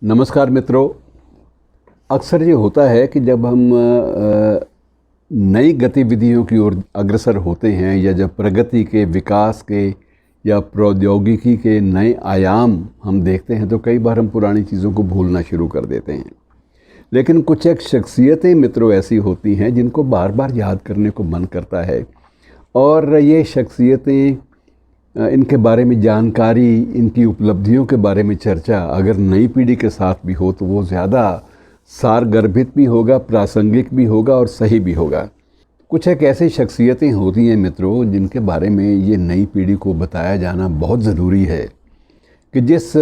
नमस्कार मित्रों। अक्सर ये होता है कि जब हम नई गतिविधियों की ओर अग्रसर होते हैं या जब प्रगति के, विकास के या प्रौद्योगिकी के नए आयाम हम देखते हैं तो कई बार हम पुरानी चीज़ों को भूलना शुरू कर देते हैं। लेकिन कुछ एक शख्सियतें मित्रों ऐसी होती हैं जिनको बार बार याद करने को मन करता है, और ये शख्सियतें, इनके बारे में जानकारी, इनकी उपलब्धियों के बारे में चर्चा अगर नई पीढ़ी के साथ भी हो तो वो ज़्यादा सारगर्भित भी होगा, प्रासंगिक भी होगा और सही भी होगा। कुछ एक ऐसी शख्सियतें होती हैं मित्रों जिनके बारे में ये नई पीढ़ी को बताया जाना बहुत ज़रूरी है कि जिस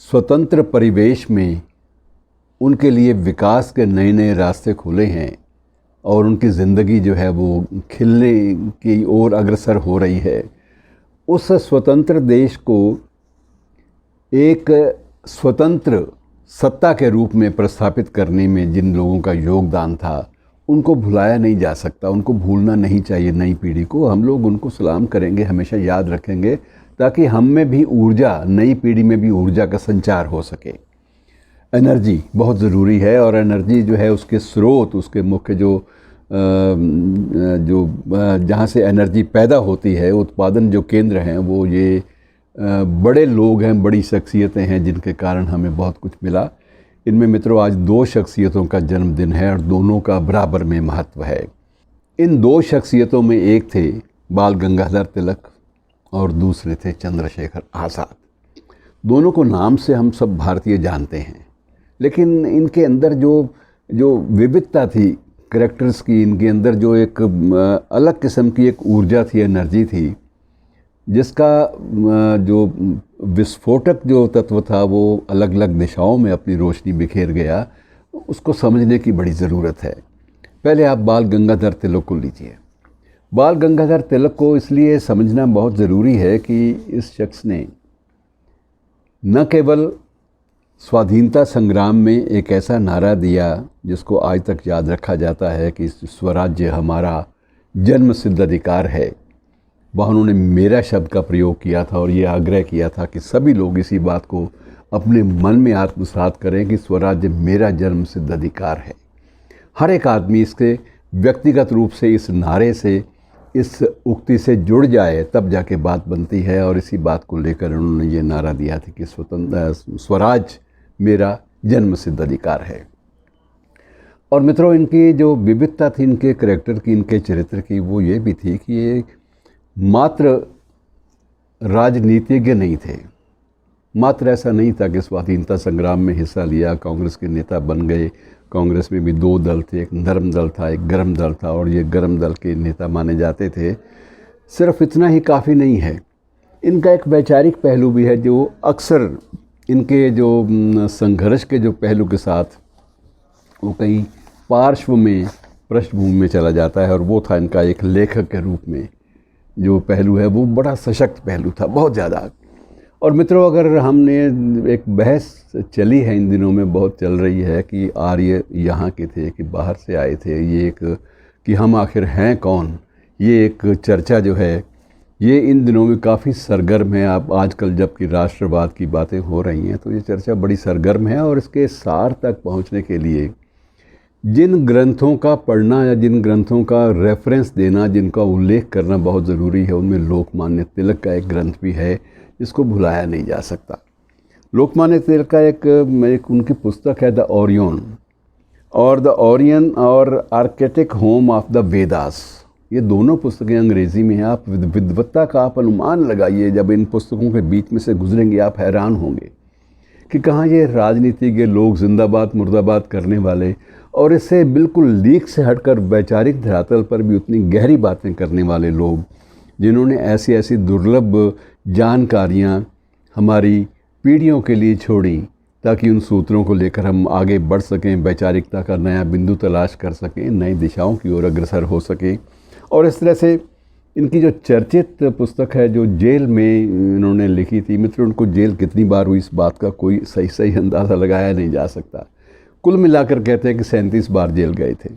स्वतंत्र परिवेश में उनके लिए विकास के नए नए रास्ते खुले हैं और उनकी ज़िंदगी जो है वो खिलने की ओर अग्रसर हो रही है, उस स्वतंत्र देश को एक स्वतंत्र सत्ता के रूप में प्रस्थापित करने में जिन लोगों का योगदान था उनको भुलाया नहीं जा सकता, उनको भूलना नहीं चाहिए। नई पीढ़ी को हम लोग उनको सलाम करेंगे, हमेशा याद रखेंगे, ताकि हम में भी ऊर्जा, नई पीढ़ी में भी ऊर्जा का संचार हो सके। एनर्जी बहुत ज़रूरी है, और एनर्जी जो है उसके स्रोत, उसके मुख्य जहाँ से एनर्जी पैदा होती है, उत्पादन जो केंद्र हैं वो ये बड़े लोग हैं, बड़ी शख्सियतें हैं जिनके कारण हमें बहुत कुछ मिला। इनमें मित्रों आज दो शख्सियतों का जन्मदिन है और दोनों का बराबर में महत्व है। इन दो शख्सियतों में एक थे बाल गंगाधर तिलक और दूसरे थे चंद्रशेखर आज़ाद। दोनों को नाम से हम सब भारतीय जानते हैं, लेकिन इनके अंदर जो विविधता थी कैरेक्टर्स की, इनके अंदर जो एक अलग किस्म की एक ऊर्जा थी, एनर्जी थी, जिसका जो विस्फोटक जो तत्व था वो अलग अलग दिशाओं में अपनी रोशनी बिखेर गया, उसको समझने की बड़ी ज़रूरत है। पहले आप बाल गंगाधर तिलक को लीजिए। बाल गंगाधर तिलक को इसलिए समझना बहुत ज़रूरी है कि इस शख्स ने न केवल स्वाधीनता संग्राम में एक ऐसा नारा दिया जिसको आज तक याद रखा जाता है कि स्वराज्य हमारा जन्मसिद्ध अधिकार है, वह उन्होंने मेरा शब्द का प्रयोग किया था और ये आग्रह किया था कि सभी लोग इसी बात को अपने मन में आत्मसात करें कि स्वराज्य मेरा जन्मसिद्ध अधिकार है। हर एक आदमी इसके व्यक्तिगत रूप से इस नारे से, इस उक्ति से जुड़ जाए, तब जाके बात बनती है। और इसी बात को लेकर उन्होंने ये नारा दिया था कि स्वराज मेरा जन्मसिद्ध अधिकार है। और मित्रों इनकी जो विविधता थी, इनके करैक्टर की, इनके चरित्र की, वो ये भी थी कि ये मात्र राजनीतिज्ञ नहीं थे। मात्र ऐसा नहीं था कि स्वाधीनता संग्राम में हिस्सा लिया, कांग्रेस के नेता बन गए। कांग्रेस में भी दो दल थे, एक नरम दल था, एक गरम दल था, और ये गरम दल के नेता माने जाते थे। सिर्फ इतना ही काफ़ी नहीं है, इनका एक वैचारिक पहलू भी है जो अक्सर इनके जो संघर्ष के जो पहलू के साथ वो कहीं पार्श्व में, पृष्ठभूमि में चला जाता है, और वो था इनका एक लेखक के रूप में जो पहलू है वो बड़ा सशक्त पहलू था, बहुत ज़्यादा। और मित्रों अगर हमने एक बहस चली है इन दिनों में, बहुत चल रही है कि आर्य यहाँ के थे कि बाहर से आए थे, ये एक कि हम आखिर हैं कौन, ये एक चर्चा जो है ये इन दिनों में काफ़ी सरगर्म है। आप आजकल जबकि राष्ट्रवाद की बातें हो रही हैं तो ये चर्चा बड़ी सरगर्म है, और इसके सार तक पहुँचने के लिए जिन ग्रंथों का पढ़ना या जिन ग्रंथों का रेफरेंस देना, जिनका उल्लेख करना बहुत ज़रूरी है, उनमें लोकमान्य तिलक का एक ग्रंथ भी है जिसको भुलाया नहीं जा सकता। लोकमान्य तिलक का एक उनकी पुस्तक है द ओरियन और architect home of the Vedas. ये दोनों पुस्तकें अंग्रेज़ी में हैं। आप विद्वत्ता का आप अनुमान लगाइए, जब इन पुस्तकों के बीच में से गुजरेंगे आप हैरान होंगे कि कहाँ ये राजनीति के लोग, जिंदाबाद मुर्दाबाद करने वाले, और इससे बिल्कुल लीक से हटकर वैचारिक धरातल पर भी उतनी गहरी बातें करने वाले लोग, जिन्होंने ऐसी ऐसी दुर्लभ जानकारियाँ हमारी पीढ़ियों के लिए छोड़ी ताकि उन सूत्रों को लेकर हम आगे बढ़ सकें, वैचारिकता का नया बिंदु तलाश कर सकें, नई दिशाओं की ओर अग्रसर हो सकें। और इस तरह से इनकी जो चर्चित पुस्तक है जो जेल में इन्होंने लिखी थी, मित्रों उनको जेल कितनी बार हुई इस बात का कोई सही अंदाज़ा लगाया नहीं जा सकता। कुल मिलाकर कहते हैं कि 37 बार जेल गए थे,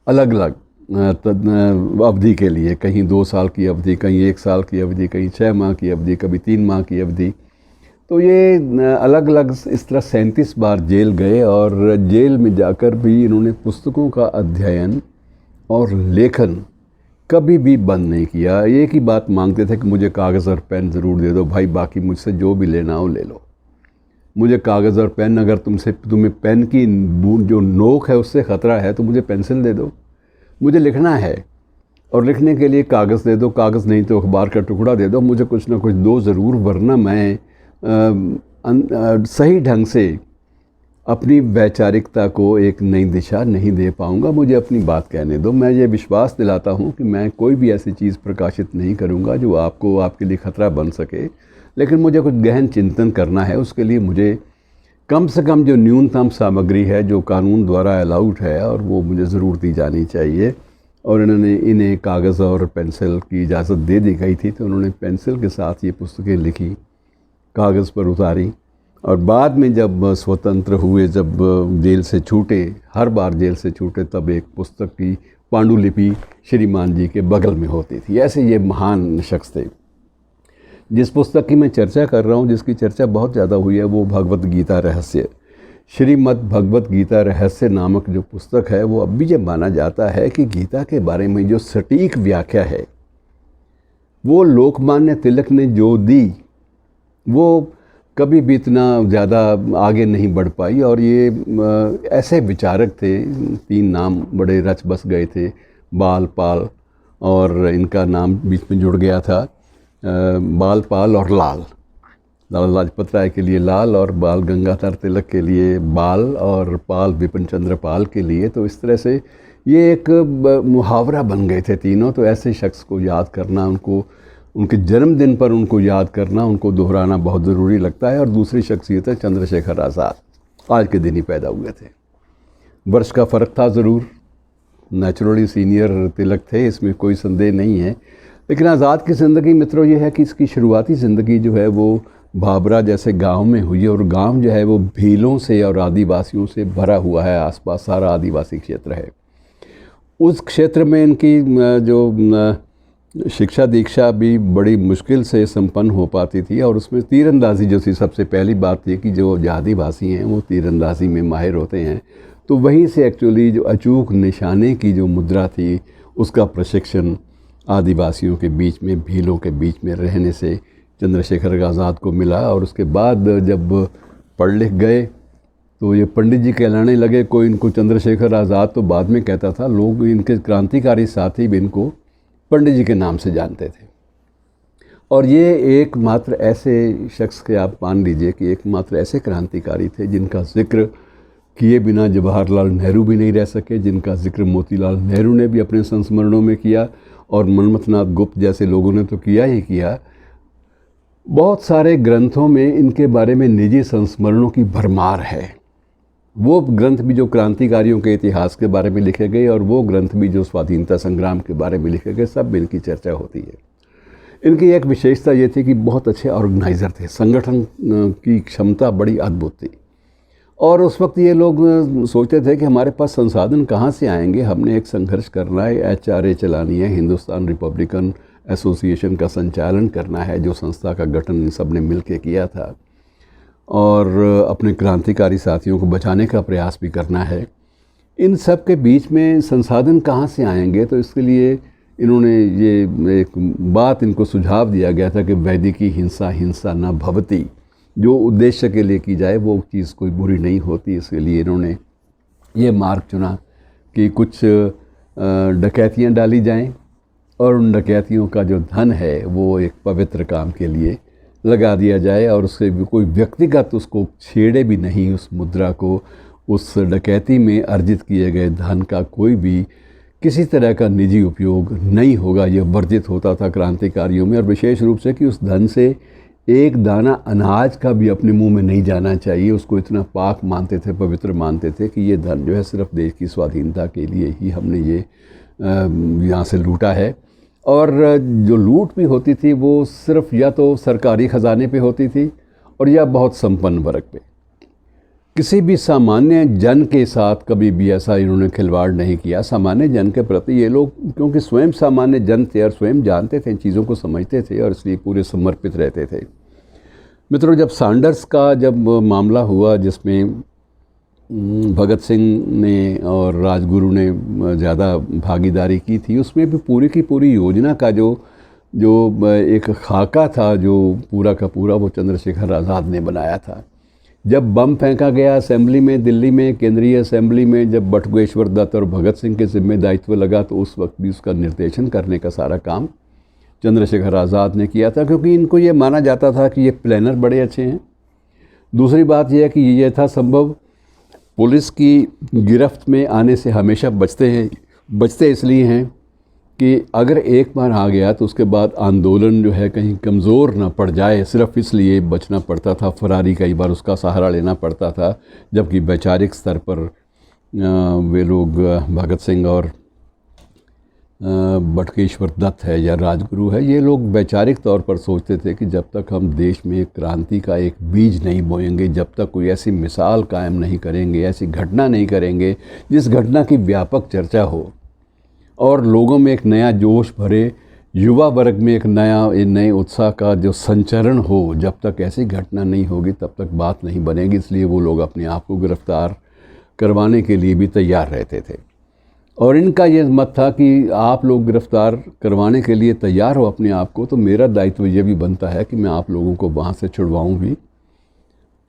अलग अलग अवधि के लिए। कहीं 2 साल की अवधि, कहीं 1 साल की अवधि, कहीं 6 माह की अवधि, कभी 3 माह की अवधि। तो ये अलग अलग इस तरह 37 बार जेल गए और जेल में जाकर भी इन्होंने पुस्तकों का अध्ययन और लेखन कभी भी बंद नहीं किया। एक ही बात मांगते थे कि मुझे कागज़ और पेन ज़रूर दे दो भाई, बाकी मुझसे जो भी लेना हो ले लो, मुझे कागज़ और पेन, अगर तुम्हें पेन की जो नोक है उससे ख़तरा है तो मुझे पेंसिल दे दो, मुझे लिखना है और लिखने के लिए कागज़ दे दो, कागज़ नहीं तो अखबार का टुकड़ा दे दो, मुझे कुछ ना कुछ दो ज़रूर, वरना मैं सही ढंग से अपनी वैचारिकता को एक नई दिशा नहीं दे पाऊँगा, मुझे अपनी बात कहने दो। मैं ये विश्वास दिलाता हूँ कि मैं कोई भी ऐसी चीज़ प्रकाशित नहीं करूँगा जो आपको आपके लिए ख़तरा बन सके, लेकिन मुझे कुछ गहन चिंतन करना है। उसके लिए मुझे कम से कम जो न्यूनतम सामग्री है जो कानून द्वारा अलाउड है और वो मुझे ज़रूर दी जानी चाहिए। और इन्हें कागज़ और पेंसिल की इजाज़त दे दी गई थी, तो उन्होंने पेंसिल के साथ ये पुस्तकें लिखी, कागज़ पर उतारी और बाद में जब स्वतंत्र हुए, जब जेल से छूटे, हर बार जेल से छूटे, तब एक पुस्तक की पांडुलिपि श्रीमान जी के बगल में होती थी। ऐसे ये महान शख्स थे। जिस पुस्तक की मैं चर्चा कर रहा हूँ, जिसकी चर्चा बहुत ज़्यादा हुई है, वो भगवत गीता रहस्य, श्रीमद् भगवत गीता रहस्य नामक जो पुस्तक है, वो अब भी जब माना जाता है कि गीता के बारे में जो सटीक व्याख्या है वो लोकमान्य तिलक ने जो दी, वो कभी भी इतना ज़्यादा आगे नहीं बढ़ पाई। और ये ऐसे विचारक थे, 3 नाम बड़े रच बस गए थे, बाल, पाल, और इनका नाम बीच में जुड़ गया था, बाल, पाल और लाल। लाला लाजपत राय के लिए लाल और बाल गंगाधर तिलक के लिए बाल और पाल बिपिन चंद्र पाल के लिए। तो इस तरह से ये एक मुहावरा बन गए थे तीनों। तो ऐसे शख्स को याद करना, उनको उनके जन्मदिन पर उनको याद करना, उनको दोहराना बहुत ज़रूरी लगता है। और दूसरी शख्सियत है चंद्रशेखर आज़ाद, आज के दिन ही पैदा हुए थे। वर्ष का फ़र्क था ज़रूर, नेचुरली सीनियर तिलक थे, इसमें कोई संदेह नहीं है। लेकिन आज़ाद की ज़िंदगी मित्रों ये है कि इसकी शुरुआती ज़िंदगी जो है वो भाबरा जैसे गांव में हुई, और गांव जो है वो भीलों से और आदिवासियों से भरा हुआ है, आसपास सारा आदिवासी क्षेत्र है। उस क्षेत्र में इनकी जो शिक्षा दीक्षा भी बड़ी मुश्किल से संपन्न हो पाती थी, और उसमें तीरंदाजी जो थी, सबसे पहली बात ये कि जो आदिवासी हैं वो तीरंदाजी में माहिर होते हैं। तो वहीं से एक्चुअली जो अचूक निशाने की जो मुद्रा थी उसका प्रशिक्षण आदिवासियों के बीच में, भीलों के बीच में रहने से चंद्रशेखर आज़ाद को मिला। और उसके बाद जब पढ़ लिख गए तो ये पंडित जी कहलाने लगे। कोई इनको चंद्रशेखर आज़ाद तो बाद में कहता था, लोग इनके क्रांतिकारी साथी भी इनको पंडित जी के नाम से जानते थे। और ये एकमात्र ऐसे शख्स के, आप मान लीजिए कि एकमात्र ऐसे क्रांतिकारी थे जिनका जिक्र किए बिना जवाहरलाल नेहरू भी नहीं रह सके, जिनका जिक्र मोतीलाल नेहरू ने भी अपने संस्मरणों में किया, और मनमथनाथ गुप्त जैसे लोगों ने तो किया ही किया। बहुत सारे ग्रंथों में इनके बारे में निजी संस्मरणों की भरमार है। वो ग्रंथ भी जो क्रांतिकारियों के इतिहास के बारे में लिखे गए, और वो ग्रंथ भी जो स्वाधीनता संग्राम के बारे में लिखे गए, सब में इनकी चर्चा होती है। इनकी एक विशेषता ये थी कि बहुत अच्छे ऑर्गेनाइज़र थे, संगठन की क्षमता बड़ी अद्भुत थी। और उस वक्त ये लोग सोचते थे कि हमारे पास संसाधन कहाँ से आएंगे, हमने एक संघर्ष करना है, HRA चलानी है, हिंदुस्तान रिपब्लिकन एसोसिएशन का संचालन करना है, जो संस्था का गठन इन सब ने मिल के किया था, और अपने क्रांतिकारी साथियों को बचाने का प्रयास भी करना है। इन सब के बीच में संसाधन कहाँ से आएंगे, तो इसके लिए इन्होंने ये एक बात, इनको सुझाव दिया गया था कि वैदिकी हिंसा हिंसा न भवति, जो उद्देश्य के लिए की जाए वो चीज़ कोई बुरी नहीं होती। इसके लिए इन्होंने ये मार्ग चुना कि कुछ डकैतियाँ डाली जाएं, और उन डकैतियों का जो धन है वो एक पवित्र काम के लिए लगा दिया जाए, और उससे भी कोई व्यक्तिगत उसको छेड़े भी नहीं, उस मुद्रा को, उस डकैती में अर्जित किए गए धन का कोई भी किसी तरह का निजी उपयोग नहीं होगा, ये वर्जित होता था क्रांतिकारियों में। और विशेष रूप से कि उस धन से एक दाना अनाज का भी अपने मुंह में नहीं जाना चाहिए, उसको इतना पाक मानते थे, पवित्र मानते थे कि ये धन जो है सिर्फ देश की स्वाधीनता के लिए ही हमने ये यहाँ से लूटा है। और जो लूट भी होती थी वो सिर्फ या तो सरकारी ख़जाने पे होती थी, और या बहुत संपन्न वर्ग पे। किसी भी सामान्य जन के साथ कभी भी ऐसा इन्होंने खिलवाड़ नहीं किया। सामान्य जन के प्रति ये लोग, क्योंकि स्वयं सामान्य जन थे और स्वयं जानते थे, इन चीज़ों को समझते थे, और इसलिए पूरे समर्पित रहते थे। मित्रों, जब सैंडर्स का जब मामला हुआ जिसमें भगत सिंह ने और राजगुरु ने ज़्यादा भागीदारी की थी, उसमें भी पूरी की पूरी योजना का जो जो एक खाका था, जो पूरा का पूरा वो चंद्रशेखर आज़ाद ने बनाया था। जब बम फेंका गया असेंबली में, दिल्ली में केंद्रीय असेंबली में, जब बटुकेश्वर दत्त और भगत सिंह के ज़िम्मे दायित्व लगा, तो उस वक्त भी उसका निर्देशन करने का सारा काम चंद्रशेखर आज़ाद ने किया था, क्योंकि इनको ये माना जाता था कि ये प्लानर बड़े अच्छे हैं। दूसरी बात यह है कि ये यथासंभव पुलिस की गिरफ्त में आने से हमेशा बचते इसलिए हैं कि अगर एक बार आ गया तो उसके बाद आंदोलन जो है कहीं कमज़ोर ना पड़ जाए, सिर्फ इसलिए बचना पड़ता था। फरारी कई बार उसका सहारा लेना पड़ता था, जबकि वैचारिक स्तर पर वे लोग भगत सिंह और बटुकेश्वर दत्त है या राजगुरु है, ये लोग वैचारिक तौर पर सोचते थे कि जब तक हम देश में क्रांति का एक बीज नहीं बोएंगे, जब तक कोई ऐसी मिसाल कायम नहीं करेंगे, ऐसी घटना नहीं करेंगे जिस घटना की व्यापक चर्चा हो और लोगों में एक नया जोश भरे, युवा वर्ग में एक नए उत्साह का जो संचरण हो, जब तक ऐसी घटना नहीं होगी तब तक बात नहीं बनेगी। इसलिए वो लोग अपने आप को गिरफ्तार करवाने के लिए भी तैयार रहते थे। और इनका ये मत था कि आप लोग गिरफ्तार करवाने के लिए तैयार हो अपने आप को, तो मेरा दायित्व ये भी बनता है कि मैं आप लोगों को वहाँ से छुड़वाऊँ भी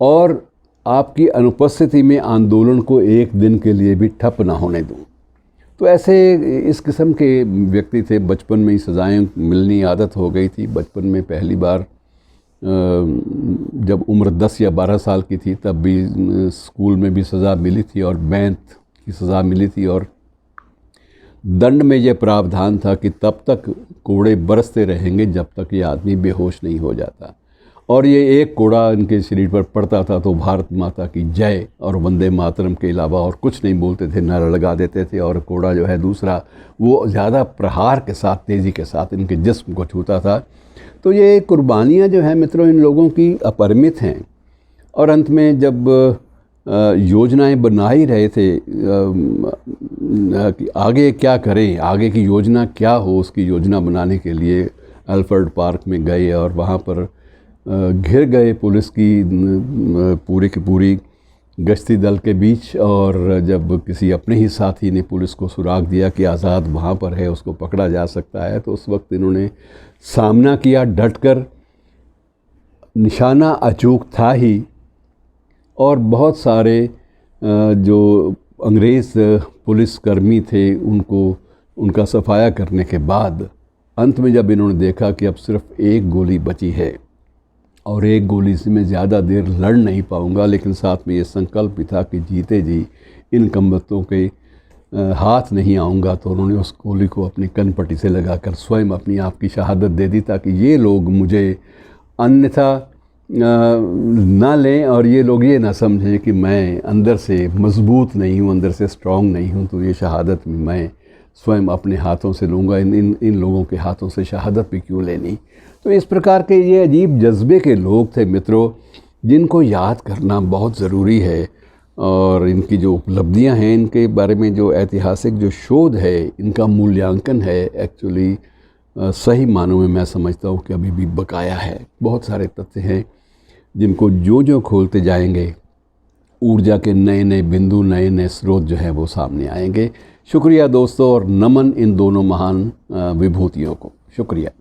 और आपकी अनुपस्थिति में आंदोलन को एक दिन के लिए भी ठप ना होने दूँ। तो ऐसे इस किस्म के व्यक्ति थे। बचपन में ही सज़ाएँ मिलनी आदत हो गई थी। बचपन में पहली बार जब उम्र 10 या 12 साल की थी तब भी स्कूल में भी सज़ा मिली थी और बैंत की सज़ा मिली थी, और दंड में यह प्रावधान था कि तब तक कोड़े बरसते रहेंगे जब तक ये आदमी बेहोश नहीं हो जाता। और ये एक कोड़ा इनके शरीर पर पड़ता था तो भारत माता की जय और वंदे मातरम के अलावा और कुछ नहीं बोलते थे, नारा लगा देते थे। और कोड़ा जो है दूसरा, वो ज़्यादा प्रहार के साथ, तेज़ी के साथ इनके जिस्म को छूता था। तो ये कुर्बानियाँ जो हैं मित्रों इन लोगों की अपरिमित हैं। और अंत में जब योजनाएं बना ही रहे थे कि आगे क्या करें, आगे की योजना क्या हो, उसकी योजना बनाने के लिए अल्फ्रेड पार्क में गए और वहाँ पर घिर गए पुलिस की पूरी की पूरी गश्ती दल के बीच। और जब किसी अपने ही साथी ने पुलिस को सुराग दिया कि आज़ाद वहाँ पर है, उसको पकड़ा जा सकता है, तो उस वक्त इन्होंने सामना किया डटकर। निशाना अचूक था ही, और बहुत सारे जो अंग्रेज़ पुलिसकर्मी थे उनका सफाया करने के बाद अंत में जब इन्होंने देखा कि अब सिर्फ एक गोली बची है और एक गोली से मैं ज़्यादा देर लड़ नहीं पाऊंगा, लेकिन साथ में ये संकल्प भी था कि जीते जी इन कमबख्तों के हाथ नहीं आऊँगा, तो उन्होंने उस गोली को अपनी कनपट्टी से लगाकर स्वयं अपनी आप की शहादत दे दी, ताकि ये लोग मुझे अन्यथा ना लें और ये लोग ये ना समझें कि मैं अंदर से मजबूत नहीं हूँ, अंदर से स्ट्रांग नहीं हूँ। तो ये शहादत मैं स्वयं अपने हाथों से लूँगा, इन लोगों के हाथों से शहादत भी क्यों लेनी। तो इस प्रकार के ये अजीब जज्बे के लोग थे मित्रों, जिनको याद करना बहुत ज़रूरी है। और इनकी जो उपलब्धियां हैं, इनके बारे में जो ऐतिहासिक जो शोध है, इनका मूल्यांकन है, एक्चुअली सही मानों में मैं समझता हूँ कि अभी भी बकाया है। बहुत सारे तथ्य हैं जिनको जो खोलते जाएंगे, ऊर्जा के नए नए बिंदु, नए नए स्रोत जो हैं वो सामने आएंगे। शुक्रिया दोस्तों, और नमन इन दोनों महान विभूतियों को। शुक्रिया।